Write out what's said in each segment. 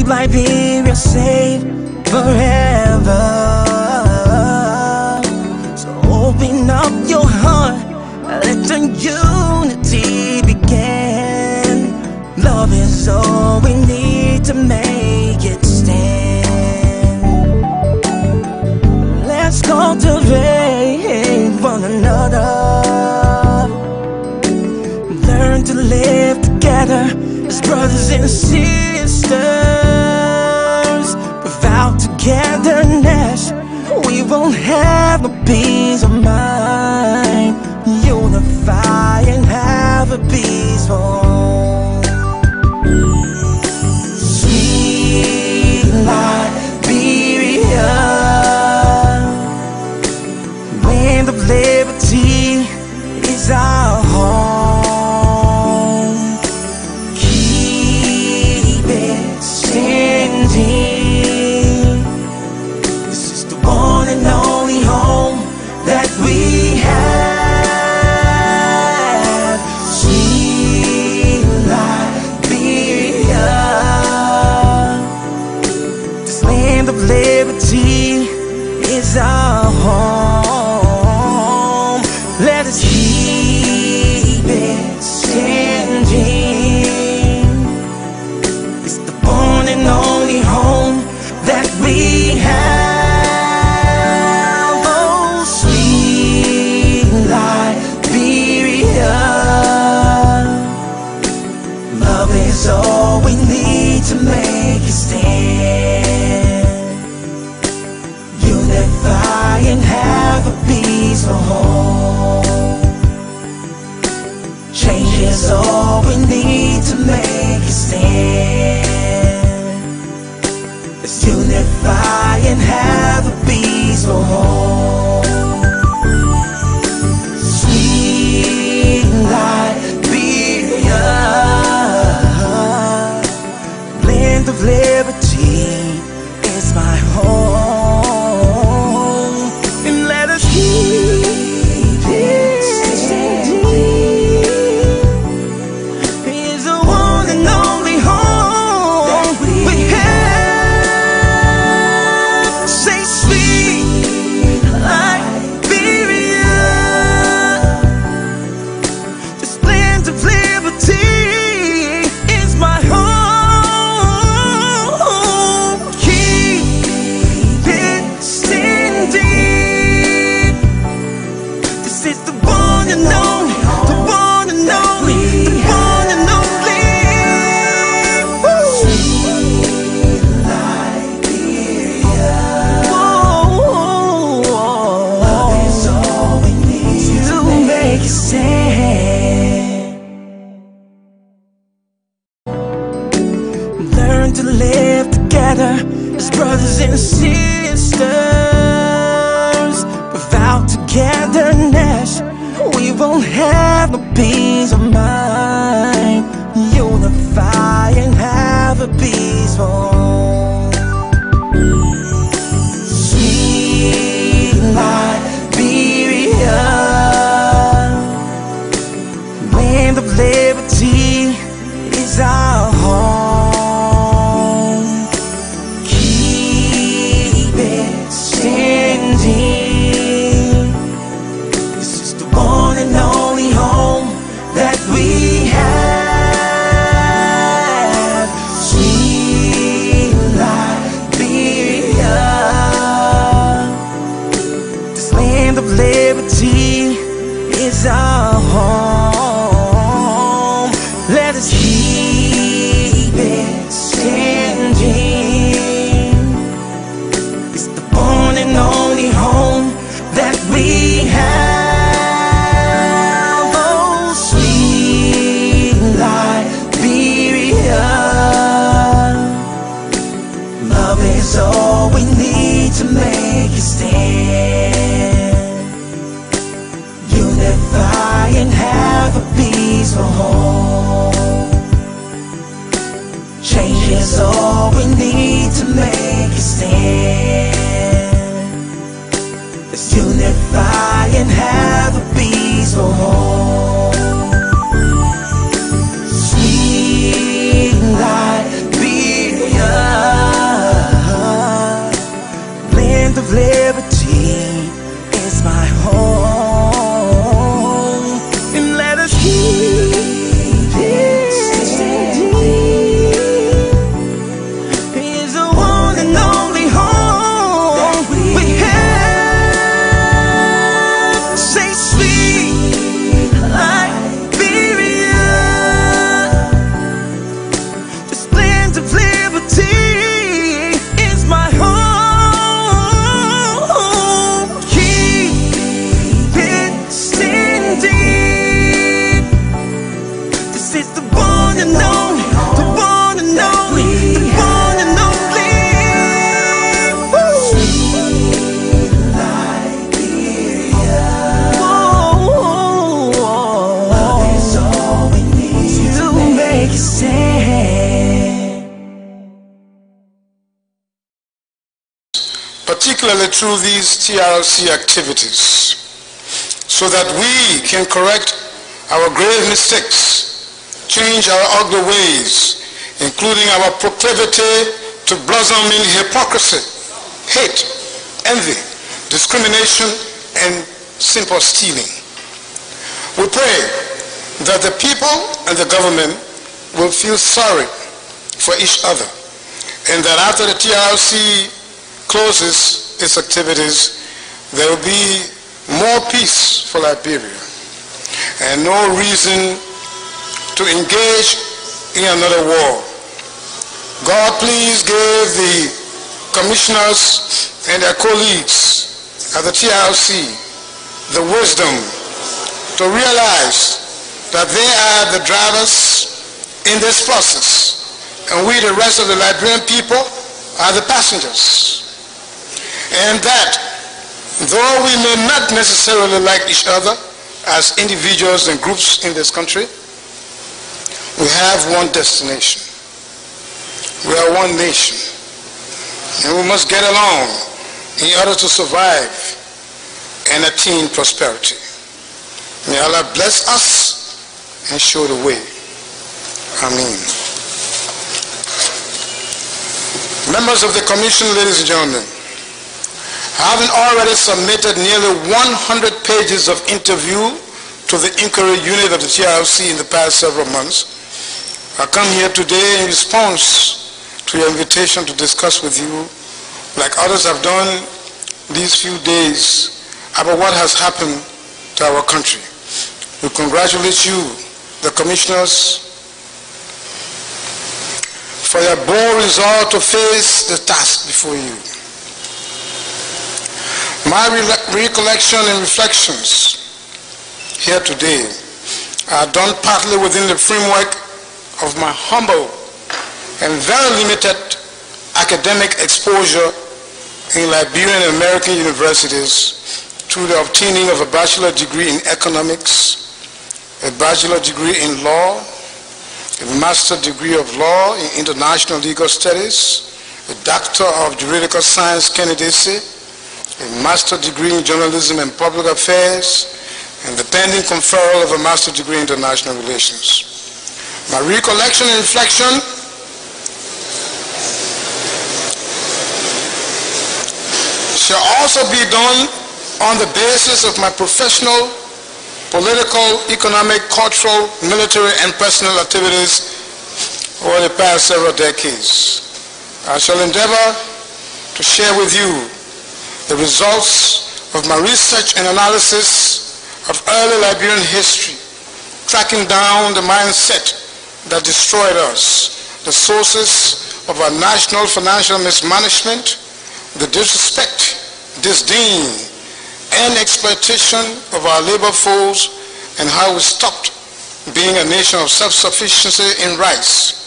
keep Liberia safe forever. So open up your heart, let the unity begin. Love is all we need to make it stand. Let's cultivate one another, learn to live together as brothers and sisters. Without togetherness, we won't have no peace of mind. Unify and have a peaceful home. Sweet Liberia, land of liberty is our home. Keep it standing. This is the one and only home that we have. Sweet Liberia, this land of liberty is our home. Let us keep it standing. It's the one and only home that we have. Oh, sweet Liberia, love is all we need to make it stand. Unify and have a peaceful home. Change is all we need to make it stand. Let's unify and have a peaceful home. Sweet Liberia, land of liberty is my home. And let us keep it standing. It's the one and only home that we have. Say sweet Liberia, this land of liberty is my home. Keep it standing. This is the one and only, the one and only, the one and only. Sweet Liberia, love is all we need to make it stand. Learn to live together as brothers and sisters. Without togetherness, we won't have no peace of mind. Unify and have a peaceful home. Sweet Liberia, land of liberty is our home. Keep it standing. This is the one and only home that we have. Sweet particularly through these TRC activities, so that we can correct our grave mistakes, change our ugly ways, including our proclivity to blossom in hypocrisy, hate, envy, discrimination, and simple stealing. We pray that the people and the government will feel sorry for each other, and that after the TRC closes its activities, there will be more peace for Liberia and no reason to engage in another war. God, please give the commissioners and their colleagues at the TRC the wisdom to realize that they are the drivers in this process, and we, the rest of the Liberian people, are the passengers. And that though we may not necessarily like each other as individuals and groups in this country, we have one destination. We are one nation, and we must get along in order to survive and attain prosperity. May Allah bless us and show the way. Amen. Members of the Commission, ladies and gentlemen, having already submitted nearly 100 pages of interview to the inquiry unit of the TRC in the past several months, I come here today in response to your invitation to discuss with you, like others have done these few days, about what has happened to our country. We congratulate you, the commissioners, for your bold resolve to face the task before you. My recollection and reflections here today are done partly within the framework of my humble and very limited academic exposure in Liberian and American universities through the obtaining of a bachelor degree in economics, a bachelor degree in law, a master degree of law in international legal studies, a doctor of juridical science candidacy, a master degree in journalism and public affairs, and the pending conferral of a master degree in international relations. My recollection and reflection shall also be done on the basis of my professional, political, economic, cultural, military, and personal activities over the past several decades. I shall endeavor to share with you the results of my research and analysis of early Liberian history, tracking down the mindset that destroyed us, the sources of our national financial mismanagement, the disrespect, disdain, and exploitation of our labor force, and how we stopped being a nation of self-sufficiency in rice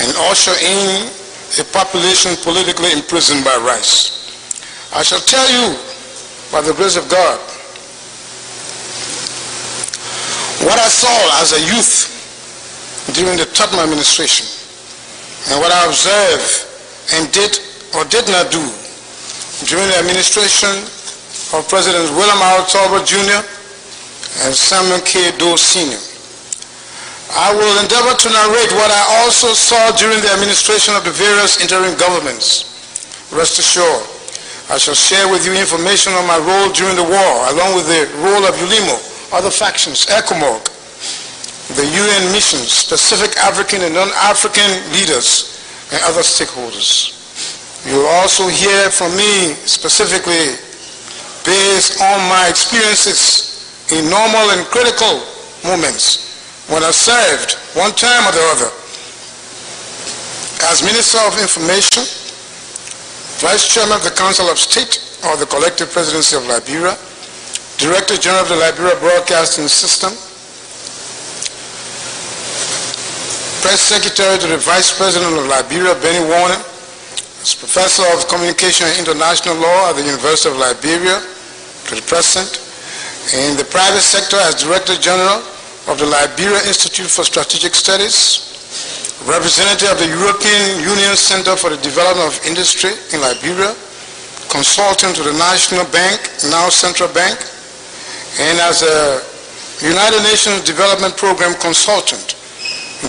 and usher in a population politically imprisoned by rice. I shall tell you, by the grace of God, what I saw as a youth during the Tottenham administration, and what I observed and did or did not do during the administration of Presidents William R. Talbot Jr. and Samuel K. Doe Sr. I will endeavor to narrate what I also saw during the administration of the various interim governments. Rest assured, I shall share with you information on my role during the war, along with the role of ULIMO, other factions, ECOMOG, the UN missions, specific African and non-African leaders, and other stakeholders. You will also hear from me specifically based on my experiences in normal and critical moments when I served one time or the other as Minister of Information, Vice Chairman of the Council of State or the Collective Presidency of Liberia, Director General of the Liberia Broadcasting System, Press Secretary to the Vice President of Liberia, Benny Warner, as Professor of Communication and International Law at the University of Liberia to the present, in the private sector as Director General of the Liberia Institute for Strategic Studies, representative of the European Union Center for the Development of Industry in Liberia, consultant to the National Bank, now Central Bank, and as a United Nations Development Program consultant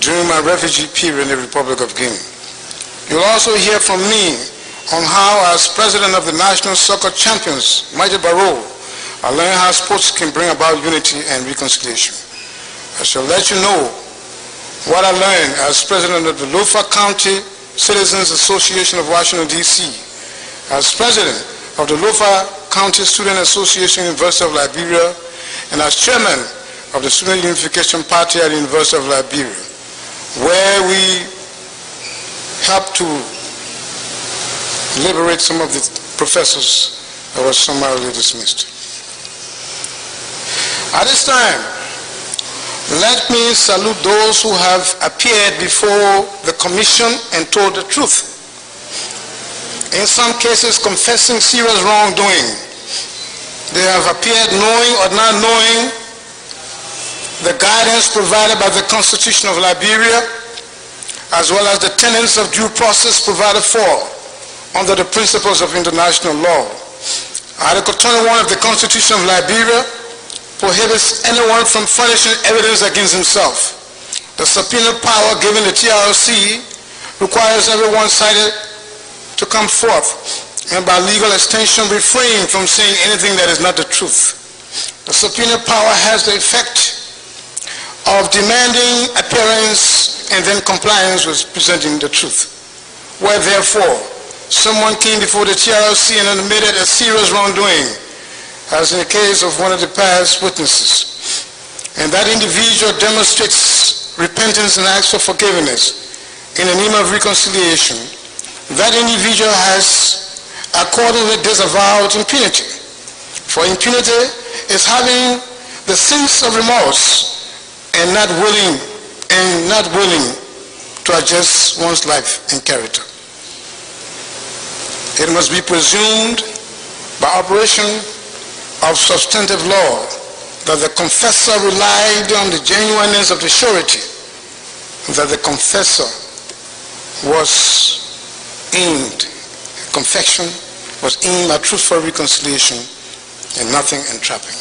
during my refugee period in the Republic of Guinea. You'll also hear from me on how, as president of the National Soccer Champions, Mighty Barrow, I learned how sports can bring about unity and reconciliation. I shall let you know what I learned as president of the Lofa County Citizens Association of Washington, D.C., as president of the Lofa County Student Association, University of Liberia, and as chairman of the Student Unification Party at the University of Liberia, where we helped to liberate some of the professors that were summarily dismissed. At this time, let me salute those who have appeared before the commission and told the truth. In some cases, confessing serious wrongdoing. They have appeared knowing or not knowing the guidance provided by the Constitution of Liberia, as well as the tenets of due process provided for under the principles of international law. Article 21 of the Constitution of Liberia prohibits anyone from furnishing evidence against himself. The subpoena power given the TRC requires everyone cited to come forth and by legal extension refrain from saying anything that is not the truth. The subpoena power has the effect of demanding appearance and then compliance with presenting the truth. Where therefore someone came before the TRC and admitted a serious wrongdoing, as in the case of one of the past witnesses, and that individual demonstrates repentance and asks for forgiveness in the name of reconciliation, that individual has accordingly disavowed impunity. For impunity is having the sense of remorse and not willing to adjust one's life and character. It must be presumed by operation of substantive law that the confessor relied on the genuineness of the surety, that the confessor was aimed, confession was aimed at truthful reconciliation and nothing entrapping.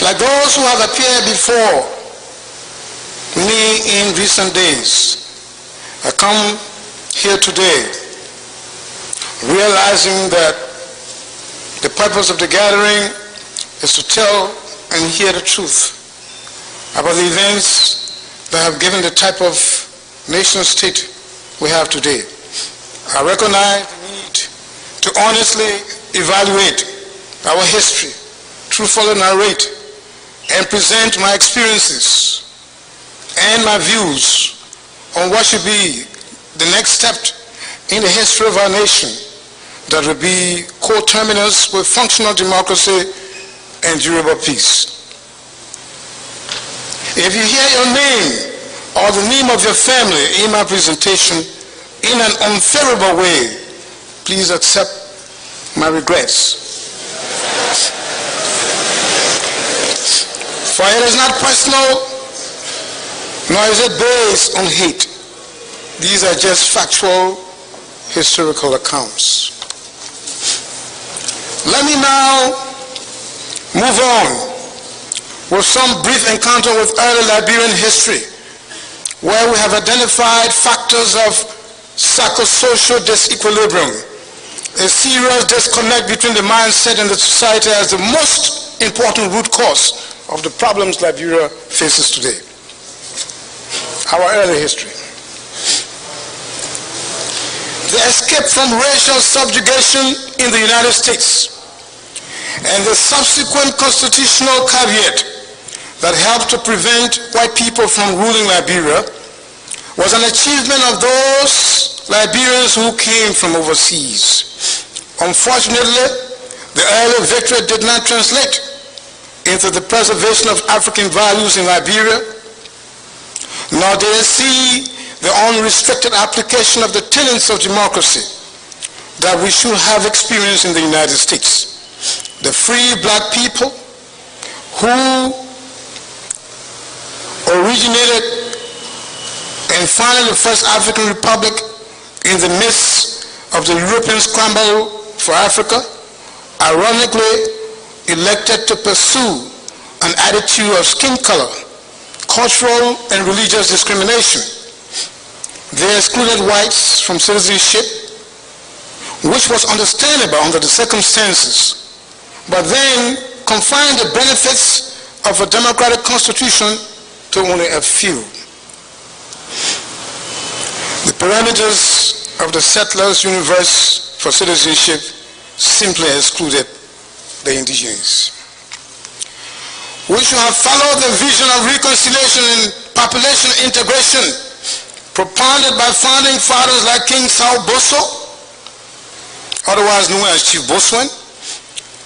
Like those who have appeared before me in recent days, I come here today realizing that the purpose of the gathering is to tell and hear the truth about the events that have given the type of nation state we have today. I recognize the need to honestly evaluate our history, truthfully narrate, and present my experiences and my views on what should be the next step in the history of our nation that will be coterminous with functional democracy and durable peace. If you hear your name or the name of your family in my presentation in an unfavorable way, please accept my regrets. For it is not personal, nor is it based on hate. These are just factual, historical accounts. Let me now move on with some brief encounter with early Liberian history, where we have identified factors of psychosocial disequilibrium, a serious disconnect between the mindset and the society as the most important root cause of the problems Liberia faces today. Our early history. The escape from racial subjugation in the United States and the subsequent constitutional caveat that helped to prevent white people from ruling Liberia was an achievement of those Liberians who came from overseas. Unfortunately, the early victory did not translate into the preservation of African values in Liberia, nor did it see the unrestricted application of the tenets of democracy that we should have experienced in the United States. The free black people who originated and founded the first African republic in the midst of the European scramble for Africa, ironically elected to pursue an attitude of skin color, cultural and religious discrimination. They excluded whites from citizenship, which was understandable under the circumstances, but then confined the benefits of a democratic constitution to only a few. The parameters of the settlers' universe for citizenship simply excluded the indigenous. We should have followed the vision of reconciliation and population integration propounded by founding fathers like King Sao Boso, otherwise known as Chief Boswan,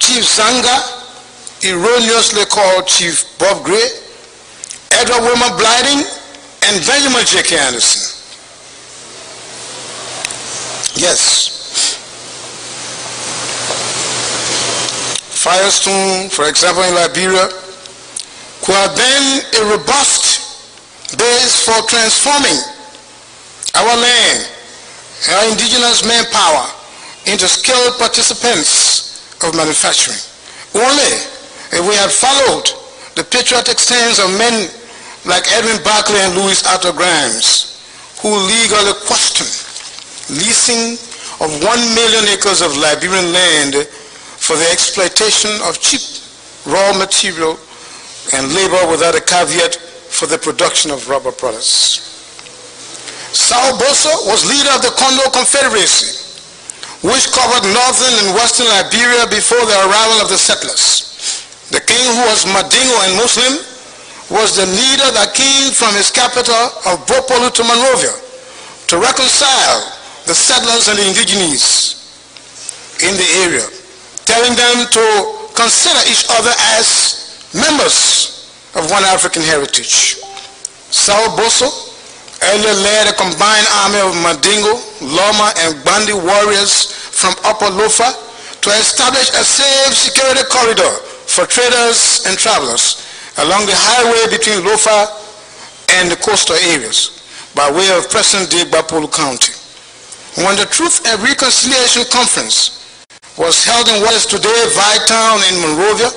Chief Zanga, erroneously called Chief Bob Gray, Edward Wilmer Blyden, and Benjamin J.K. Anderson. Yes. Firestone, for example, in Liberia, could have been a robust base for transforming our land and our indigenous manpower into skilled participants of manufacturing. Only if we had followed the patriotic stance of men like Edwin Barclay and Louis Arthur Grimes, who legally questioned leasing of 1 million acres of Liberian land for the exploitation of cheap raw material and labor without a caveat for the production of rubber products. Sao Boso was leader of the Kondo Confederacy, which covered northern and western Liberia before the arrival of the settlers. The king, who was Madingo and Muslim, was the leader that came from his capital of Bopolu to Monrovia to reconcile the settlers and the indigenes in the area, telling them to consider each other as members of one African heritage. Sao Boso earlier led a combined army of Mandingo, Loma, and Bandi warriors from Upper Lofa to establish a safe security corridor for traders and travelers along the highway between Lofa and the coastal areas by way of present-day Bapolu County. When the Truth and Reconciliation Conference was held in what is today Vytown in Monrovia,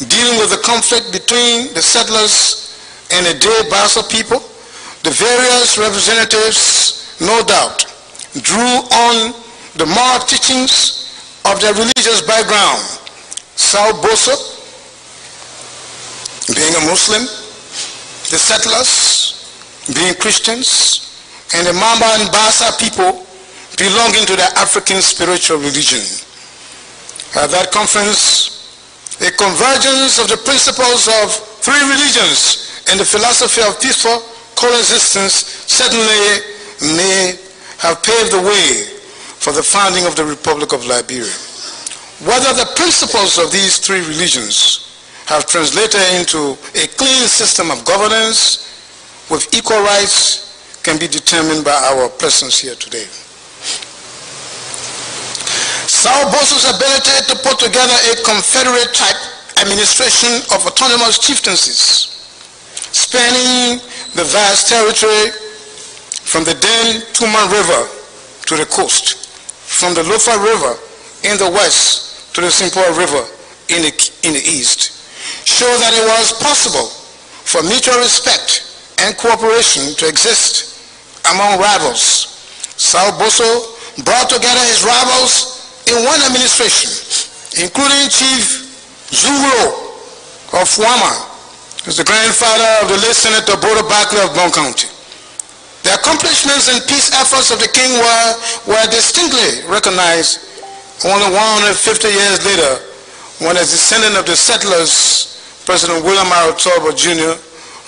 dealing with the conflict between the settlers and the Day Bassa people, the various representatives, no doubt, drew on the moral teachings of their religious background. Sao Boso, being a Muslim, the settlers being Christians, and the Mamba and Bassa people belonging to the African spiritual religion. At that conference, a convergence of the principles of three religions and the philosophy of peaceful coexistence certainly may have paved the way for the founding of the Republic of Liberia. Whether the principles of these three religions have translated into a clean system of governance with equal rights can be determined by our presence here today. Sao Boso's ability to put together a confederate-type administration of autonomous chieftaincies spanning the vast territory from the then Tuman River to the coast, from the Lofa River in the west to the Simpoa River in the east, show that it was possible for mutual respect and cooperation to exist among rivals. Sao Boso brought together his rivals in one administration, including Chief Zuro of Wama, who's the grandfather of the late Senator Bodo Barclay of Bon County. The accomplishments and peace efforts of the king were distinctly recognized only 150 years later, when a descendant of the settlers, President William R. Torbo Jr.,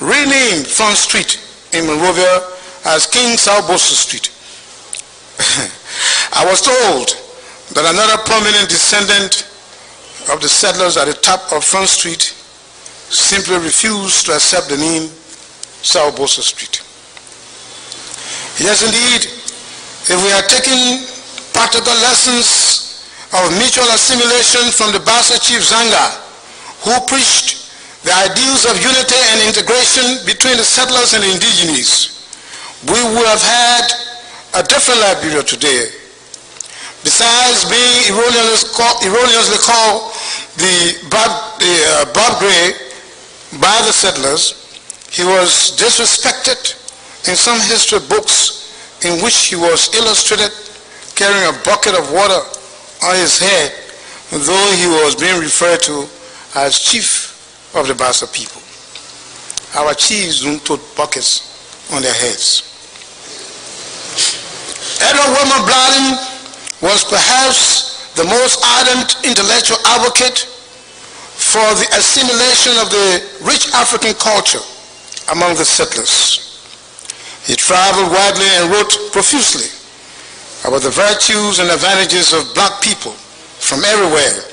renamed Front Street in Monrovia as King Sao Boso Street. I was told that another prominent descendant of the settlers at the top of Front Street simply refused to accept the name Sao Boso Street. Yes, indeed, if we had taken practical lessons of mutual assimilation from the Bassa Chief Zanga, who preached the ideals of unity and integration between the settlers and the indigenes, we would have had a different Liberia today. Besides being erroneously called the Bob Gray by the settlers, he was disrespected in some history books in which he was illustrated carrying a bucket of water on his head, though he was being referred to as chief of the Bassa people. Our chiefs don't tote buckets on their heads. Edward Wilmer Bladden was perhaps the most ardent intellectual advocate for the assimilation of the rich African culture among the settlers. He traveled widely and wrote profusely about the virtues and advantages of black people from everywhere,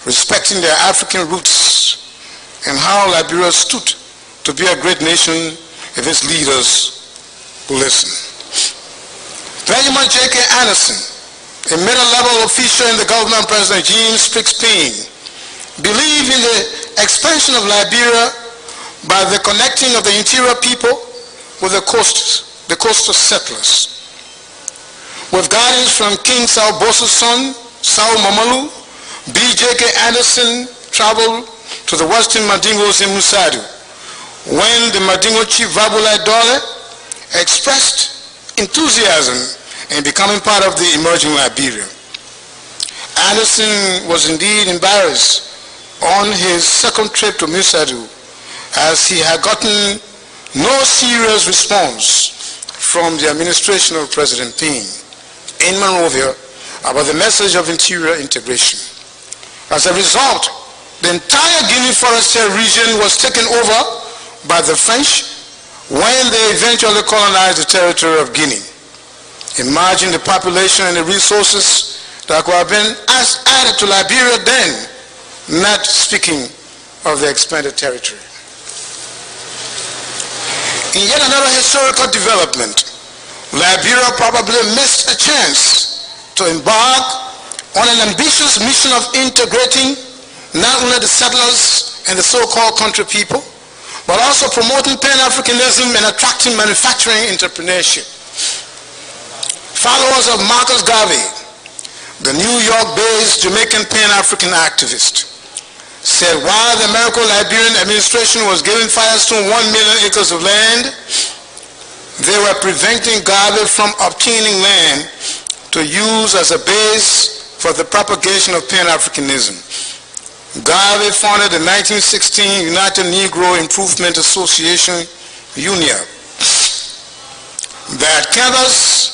respecting their African roots and how Liberia stood to be a great nation if its leaders will listen. Benjamin J.K. Anderson, a middle-level official in the government, President James Spriggs Payne, believed in the expansion of Liberia by the connecting of the interior people with the coastal settlers. With guidance from King Sao Boso's son, Sao Mamalu, B.J.K. Anderson traveled to the western Mandingos in Musadu, when the Mandingo chief Vabulai Dole expressed enthusiasm in becoming part of the emerging Liberia. Anderson was indeed embarrassed on his second trip to Musadu, as he had gotten no serious response from the administration of President Payne in Monrovia about the message of interior integration. As a result, the entire Guinea Forestier region was taken over by the French when they eventually colonized the territory of Guinea. Imagine the population and the resources that could have been added to Liberia then, not speaking of the expanded territory. In yet another historical development, Liberia probably missed a chance to embark on an ambitious mission of integrating not only the settlers and the so-called country people, but also promoting Pan-Africanism and attracting manufacturing entrepreneurship. Followers of Marcus Garvey, the New York-based Jamaican Pan-African activist, said while the American-Liberian administration was giving Firestone 1 million acres of land, they were preventing Garvey from obtaining land to use as a base for the propagation of Pan-Africanism. Garvey founded the 1916 United Negro Improvement Association, UNIA, that canvassed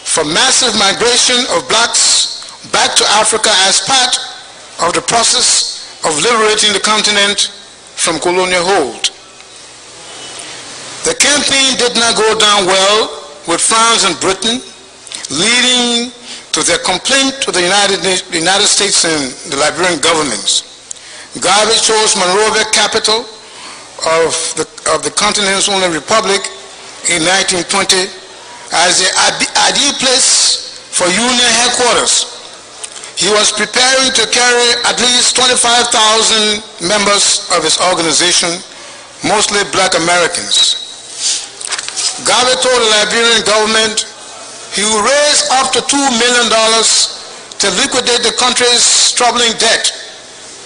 for massive migration of blacks back to Africa as part of the process of liberating the continent from colonial hold. The campaign did not go down well with France and Britain, leading to their complaint to the United States and the Liberian governments. Garvey chose Monrovia, capital of the continent's only republic, in 1920 as the ideal place for Union headquarters. He was preparing to carry at least 25,000 members of his organization, mostly black Americans. Garvey told the Liberian government he would raise up to $2 million to liquidate the country's troubling debt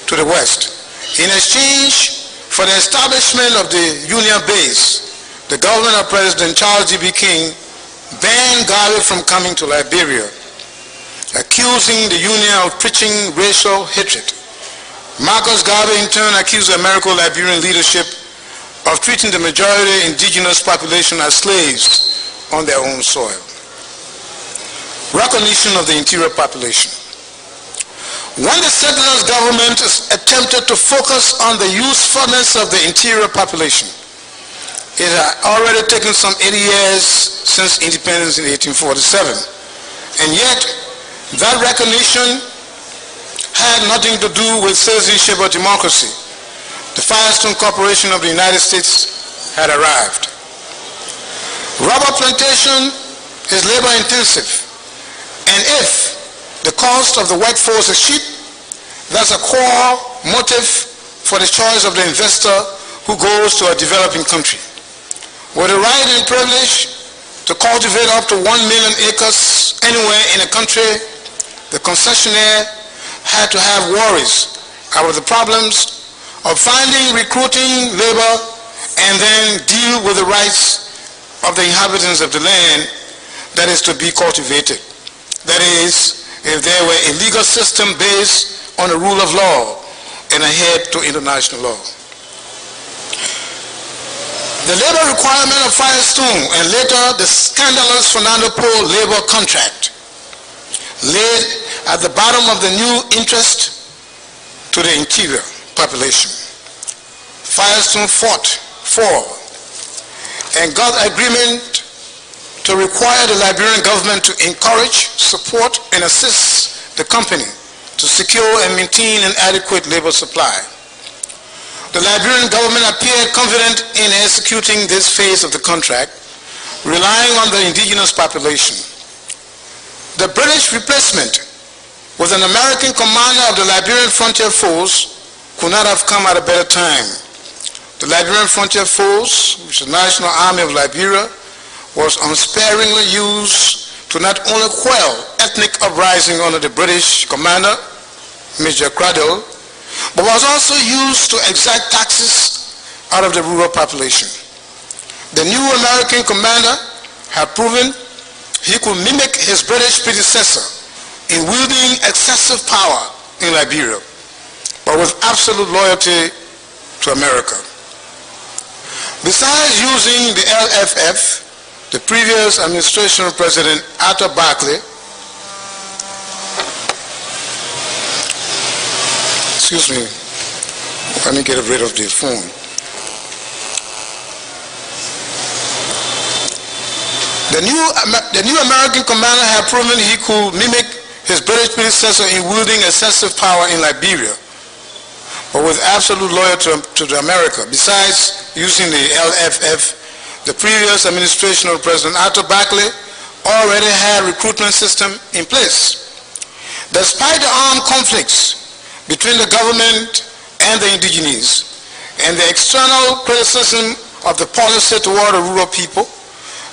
to the West. In exchange for the establishment of the Union base, the government of President Charles D.B. King banned Garvey from coming to Liberia, accusing the Union of preaching racial hatred. Marcus Garvey in turn accused the American-Liberian leadership of treating the majority indigenous population as slaves on their own soil. Recognition of the interior population. When the settlers' government attempted to focus on the usefulness of the interior population, it had already taken some 80 years since independence in 1847, and yet that recognition had nothing to do with citizenship or democracy. The Firestone Corporation of the United States had arrived. Rubber plantation is labor intensive, and if the cost of the workforce is cheap, that's a core motive for the choice of the investor who goes to a developing country. With the right and privilege to cultivate up to 1 million acres anywhere in the country, the concessionaire had to have worries about the problems of finding, recruiting labor, and then deal with the rights of the inhabitants of the land that is to be cultivated. That is, if there were a legal system based on the rule of law and adhered to international law. The labor requirement of Firestone and later the scandalous Fernando Po labor contract laid at the bottom of the new interest to the interior population. Firestone fought for and got agreement to require the Liberian government to encourage, support, and assist the company to secure and maintain an adequate labor supply. The Liberian government appeared confident in executing this phase of the contract, relying on the indigenous population. The British replacement with an American commander of the Liberian Frontier Force could not have come at a better time. The Liberian Frontier Force, which is the National Army of Liberia, was unsparingly used to not only quell ethnic uprising under the British commander, Major Cradle, but was also used to exact taxes out of the rural population. The new American commander had proven he could mimic his British predecessor in wielding excessive power in Liberia, but with absolute loyalty to America. Besides using the LFF, the previous administration president Arthur Barclay, excuse me, let me get rid of the phone. The new American commander had proven he could mimic his British predecessor in wielding excessive power in Liberia, but with absolute loyalty to America. Besides using the LFF, the previous administration of President Arthur Barclay already had a recruitment system in place. Despite the armed conflicts between the government and the indigenes and the external criticism of the policy toward the rural people,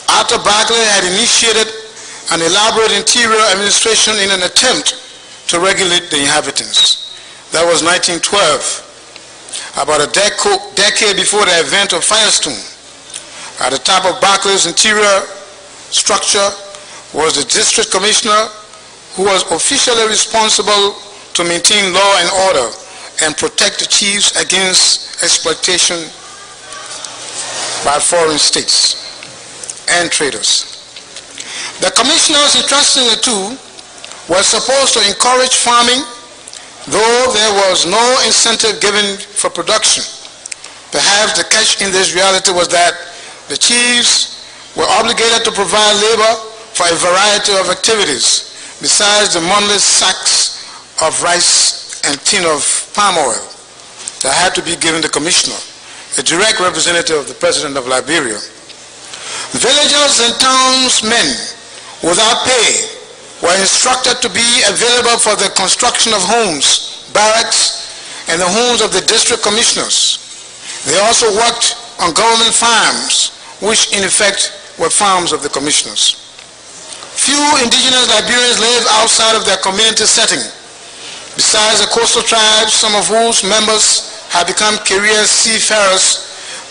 Arthur Barclay had initiated an elaborate interior administration in an attempt to regulate the inhabitants. That was 1912, about a decade before the event of Firestone. At the top of Barclay's interior structure was the district commissioner, who was officially responsible to maintain law and order and protect the chiefs against exploitation by foreign states and traders. The commissioners, interestingly too, were supposed to encourage farming, though there was no incentive given for production. Perhaps the catch in this reality was that the chiefs were obligated to provide labor for a variety of activities, besides the monthly sacks of rice and tin of palm oil that had to be given the commissioner, a direct representative of the president of Liberia. Villagers and townsmen without pay were instructed to be available for the construction of homes, barracks, and the homes of the district commissioners. They also worked on government farms, which in effect were farms of the commissioners. Few indigenous Liberians lived outside of their community setting. Besides the coastal tribes, some of whose members had become career seafarers,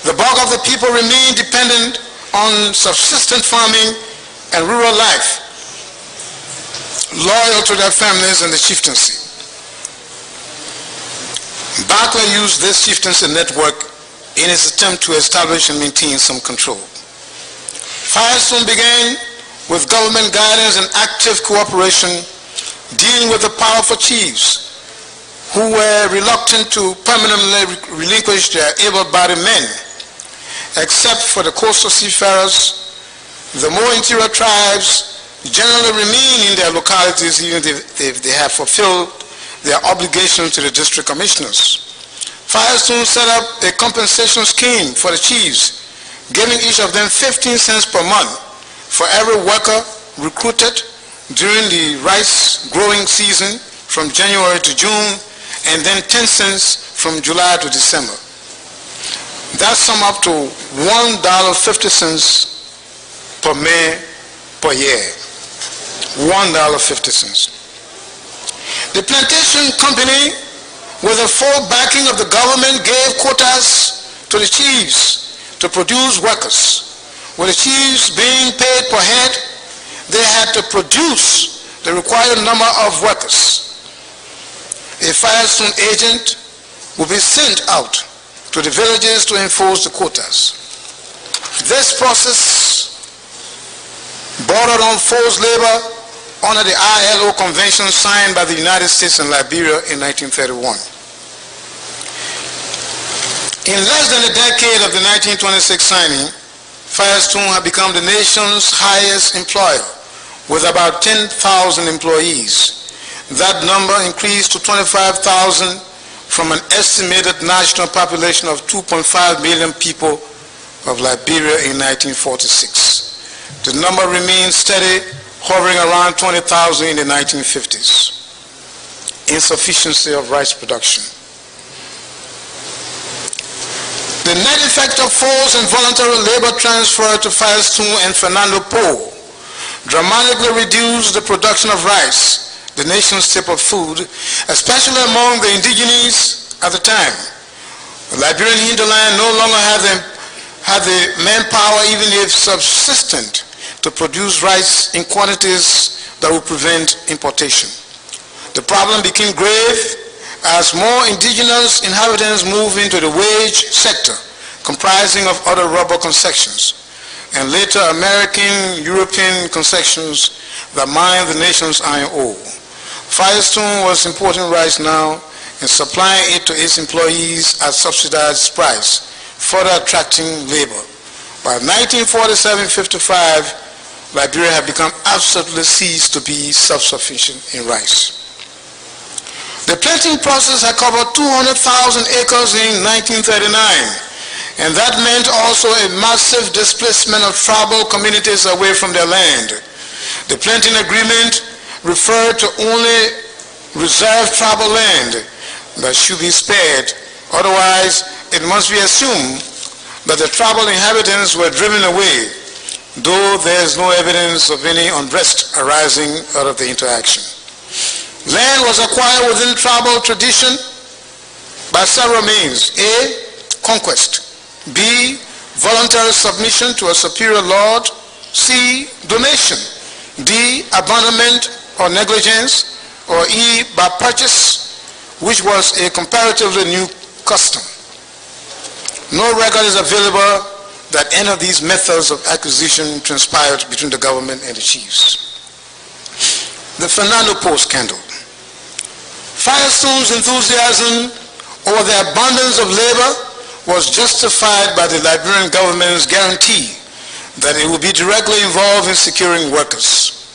the bulk of the people remained dependent on subsistence farming and rural life, loyal to their families and the chieftaincy. Barclay used this chieftaincy network in his attempt to establish and maintain some control. Firestone began with government guidance and active cooperation, dealing with the powerful chiefs who were reluctant to permanently relinquish their able-bodied men. Except for the coastal seafarers, the more interior tribes generally remain in their localities even if they have fulfilled their obligations to the district commissioners. Firestone set up a compensation scheme for the chiefs, giving each of them 15 cents per month for every worker recruited during the rice growing season from January to June, and then 10 cents from July to December. That sum up to $1.50 per man per year, $1.50. The plantation company, with the full backing of the government, gave quotas to the chiefs to produce workers. With the chiefs being paid per head, they had to produce the required number of workers. A Firestone agent would be sent out to the villages to enforce the quotas. This process bordered on forced labor under the ILO Convention signed by the United States and Liberia in 1931. In less than a decade of the 1926 signing, Firestone had become the nation's highest employer, with about 10,000 employees. That number increased to 25,000 from an estimated national population of 2.5 million people of Liberia in 1946. The number remained steady, hovering around 20,000 in the 1950s. Insufficiency of rice production. The net effect of forced and voluntary labor transfer to Firestone and Fernando Po dramatically reduced the production of rice, the nation's staple food, especially among the indigenes at the time. The Liberian hinterland no longer had the manpower, even if subsistent, to produce rice in quantities that would prevent importation. The problem became grave as more indigenous inhabitants moved into the wage sector, comprising of other rubber concessions, and later American, European concessions that mined the nation's iron ore. Firestone was importing rice now and supplying it to its employees at subsidized price, further attracting labor. By 1947-55, Liberia had become absolutely ceased to be self-sufficient in rice. The planting process had covered 200,000 acres in 1939, and that meant also a massive displacement of tribal communities away from their land. The planting agreement referred to only reserved tribal land that should be spared. Otherwise, it must be assumed that the tribal inhabitants were driven away, though there is no evidence of any unrest arising out of the interaction. Land was acquired within tribal tradition by several means. A, conquest. B, voluntary submission to a superior lord. C, donation. D, abandonment or negligence. Or E, by purchase, which was a comparatively new custom. No record is available that any of these methods of acquisition transpired between the government and the chiefs. The Fernando Po scandal. Firestone's enthusiasm over the abundance of labor was justified by the Liberian government's guarantee that it would be directly involved in securing workers.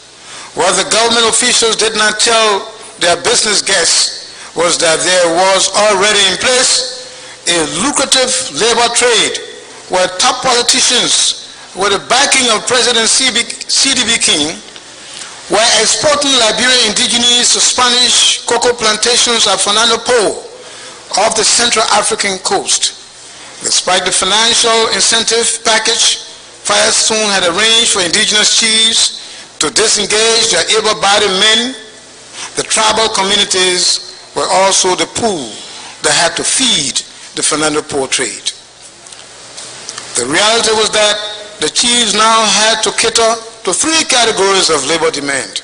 What the government officials did not tell their business guests was that there was already in place a lucrative labor trade where top politicians, with the backing of President C.D.We. King, were exporting Liberian indigenes to Spanish cocoa plantations at Fernando Po off the Central African coast. Despite the financial incentive package, Firestone had arranged for indigenous chiefs to disengage their able-bodied men. The tribal communities were also the pool that had to feed the Fernando Po trade. The reality was that the chiefs now had to cater to three categories of labor demand: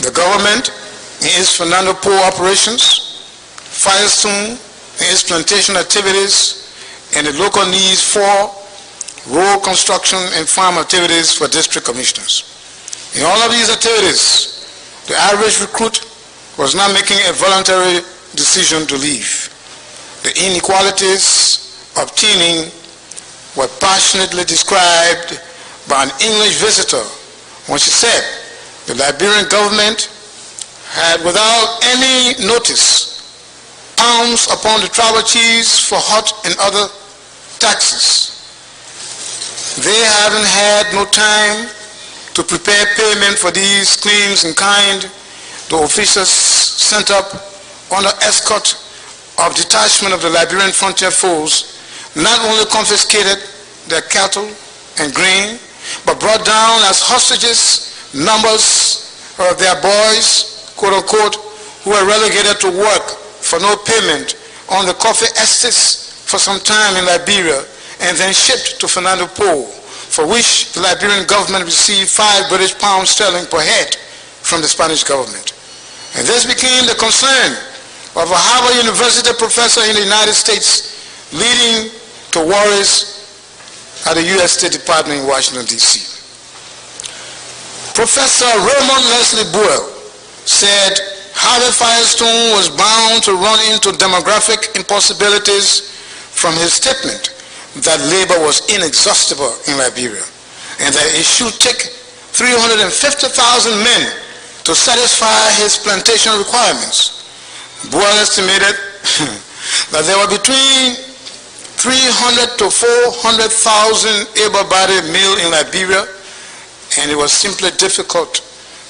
the government in its Fernando Po operations, Firestone in its plantation activities, and the local needs for road construction and farm activities for district commissioners. In all of these activities, the average recruit was not making a voluntary decision to leave. The inequalities obtaining were passionately described by an English visitor when she said the Liberian government had, without any notice, pounced upon the tribal chiefs for hot and other taxes. They haven't had no time to prepare payment for these claims in kind. The officers sent up under escort of detachment of the Liberian frontier force not only confiscated their cattle and grain, but brought down as hostages numbers of their boys, quote unquote, who were relegated to work for no payment on the coffee estates for some time in Liberia, and then shipped to Fernando Po, for which the Liberian government received £5 British per head from the Spanish government. And this became the concern of a Harvard University professor in the United States, leading to worries at the U.S. State Department in Washington, D.C. Professor Raymond Leslie Buell said Harvey Firestone was bound to run into demographic impossibilities from his statement that labor was inexhaustible in Liberia, and that it should take 350,000 men to satisfy his plantation requirements. Buell estimated that there were between 300 to 400,000 able-bodied males in Liberia, and it was simply difficult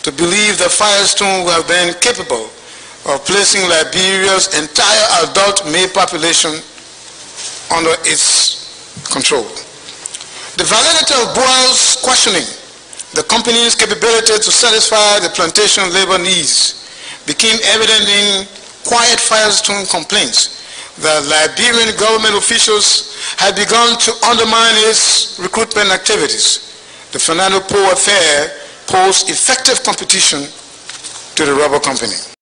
to believe that Firestone would have been capable of placing Liberia's entire adult male population under its control. The validity of Buell's questioning the company's capability to satisfy the plantation labor needs became evident in quiet Firestone complaints that Liberian government officials had begun to undermine its recruitment activities. The Fernando Po affair posed effective competition to the rubber company.